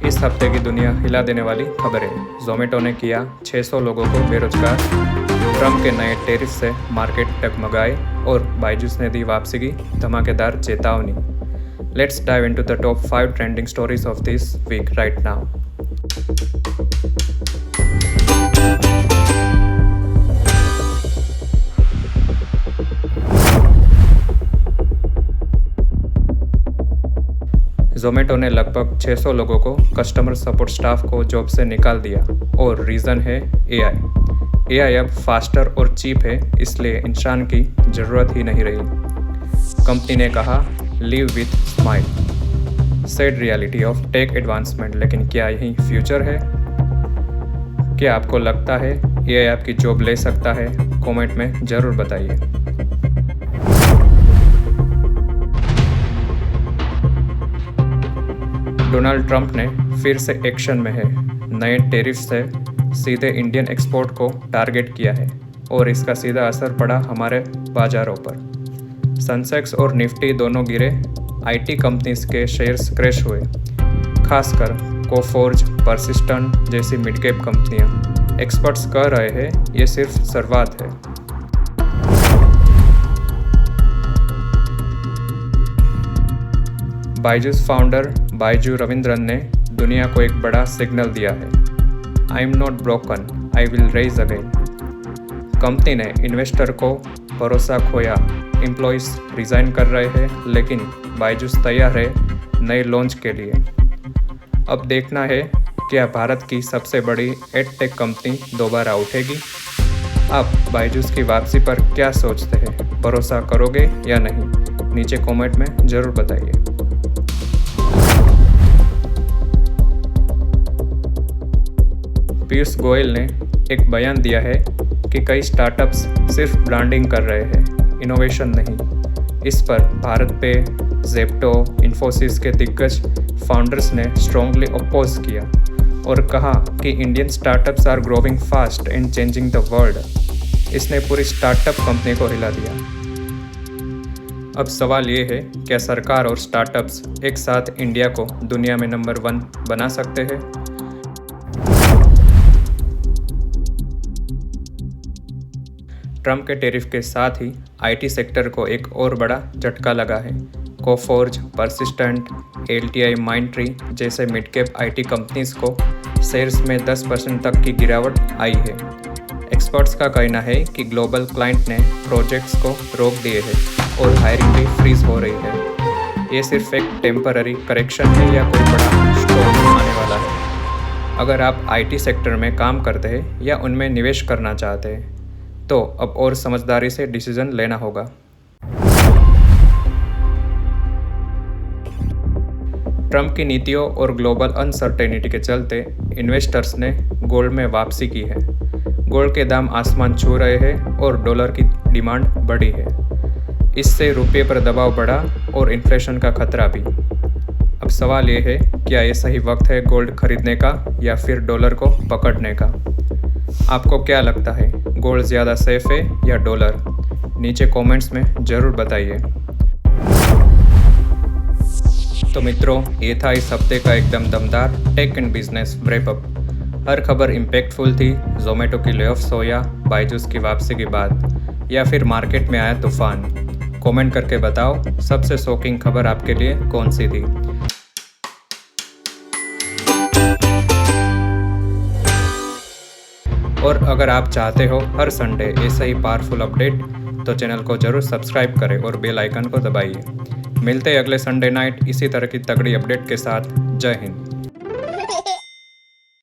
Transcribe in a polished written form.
इस हफ्ते की दुनिया हिला देने वाली खबरें। जोमेटो ने किया 600 लोगों को बेरोजगार, ट्रंप के नए टैरिफ से मार्केट डगमगाए और बायजूस ने दी वापसी की धमाकेदार चेतावनी। Let's dive into the top 5 trending stories of this week right now. Zomato ने लगभग 600 लोगों को कस्टमर सपोर्ट स्टाफ को जॉब से निकाल दिया और रीज़न है एआई अब फास्टर और चीप है, इसलिए इंसान की ज़रूरत ही नहीं रही। कंपनी ने कहा live with smile, sad reality of tech advancement. लेकिन क्या यही फ्यूचर है? क्या आपको लगता है एआई आपकी जॉब ले सकता है? कमेंट में ज़रूर बताइए। डोनाल्ड ट्रंप ने फिर से एक्शन में है। नए टैरिफ से सीधे इंडियन एक्सपोर्ट को टारगेट किया है और इसका सीधा असर पड़ा हमारे बाज़ारों पर। सेंसेक्स और निफ्टी दोनों गिरे। आईटी कंपनीज के शेयर्स क्रैश हुए, खासकर कोफोर्ज, परसिस्टेंट जैसी मिड कैप कंपनियां। एक्सपर्ट्स कह रहे हैं ये सिर्फ शुरुआत है। बायजूस फाउंडर बायजू रविंद्रन ने दुनिया को एक बड़ा सिग्नल दिया है। I am not broken, I will rise again. Company ने इन्वेस्टर को भरोसा खोया, एम्प्लॉइज रिजाइन कर रहे हैं, लेकिन बायजूस तैयार है नए लॉन्च के लिए। अब देखना है क्या भारत की सबसे बड़ी एडटेक कंपनी दोबारा उठेगी। आप बायजूस की वापसी पर क्या सोचते हैं? भरोसा करोगे या नहीं? नीचे कमेंट में ज़रूर बताइए। पीयूष गोयल ने एक बयान दिया है कि कई स्टार्टअप्स सिर्फ ब्रांडिंग कर रहे हैं, इनोवेशन नहीं। इस पर भारत पे, ज़ेप्टो, इन्फोसिस के दिग्गज फाउंडर्स ने स्ट्रांगली अपोज किया और कहा कि Indian startups are growing fast and changing the world. इसने पूरी स्टार्टअप कंपनी को हिला दिया। अब सवाल ये है, क्या सरकार और स्टार्टअप्स एक साथ इंडिया को दुनिया में नंबर 1 बना सकते हैं? ट्रंप के टैरिफ के साथ ही आईटी सेक्टर को एक और बड़ा झटका लगा है। कोफोर्ज, परसिस्टेंट, एलटीआई, माइंडट्री जैसे मिड कैप आईटी कंपनीज को शेयर्स में 10% तक की गिरावट आई है। एक्सपर्ट्स का कहना है कि ग्लोबल क्लाइंट ने प्रोजेक्ट्स को रोक दिए हैं और हायरिंग भी फ्रीज हो रही है। ये सिर्फ एक टेम्पररी करेक्शन है या कोई बड़ा स्टॉर्म आने वाला है? अगर आप आईटी सेक्टर में काम करते हैं या उनमें निवेश करना चाहते हैं तो अब और समझदारी से डिसीजन लेना होगा। ट्रंप की नीतियों और ग्लोबल अनसर्टेनिटी के चलते इन्वेस्टर्स ने गोल्ड में वापसी की है। गोल्ड के दाम आसमान छू रहे हैं और डॉलर की डिमांड बढ़ी है। इससे रुपये पर दबाव बढ़ा और इन्फ्लेशन का खतरा भी। अब सवाल ये है, क्या ये सही वक्त है गोल्ड खरीदने का या फिर डॉलर को पकड़ने का? आपको क्या लगता है, गोल्ड ज़्यादा सेफ है या डॉलर? नीचे कमेंट्स में ज़रूर बताइए। तो मित्रों, ये था इस हफ्ते का एकदम दमदार टेक एंड बिजनेस रैपअप। हर खबर इम्पैक्टफुल थी। जोमेटो की लेऑफ्स हो या बायजूस की वापसी के बाद या फिर मार्केट में आया तूफान। कमेंट करके बताओ सबसे शॉकिंग खबर आपके लिए कौन सी थी। और अगर आप चाहते हो हर संडे ऐसा ही पावरफुल अपडेट तो चैनल को जरूर सब्सक्राइब करें और बेल आइकन को दबाइए। मिलते हैं अगले संडे नाइट इसी तरह की तगड़ी अपडेट के साथ। जय हिंद।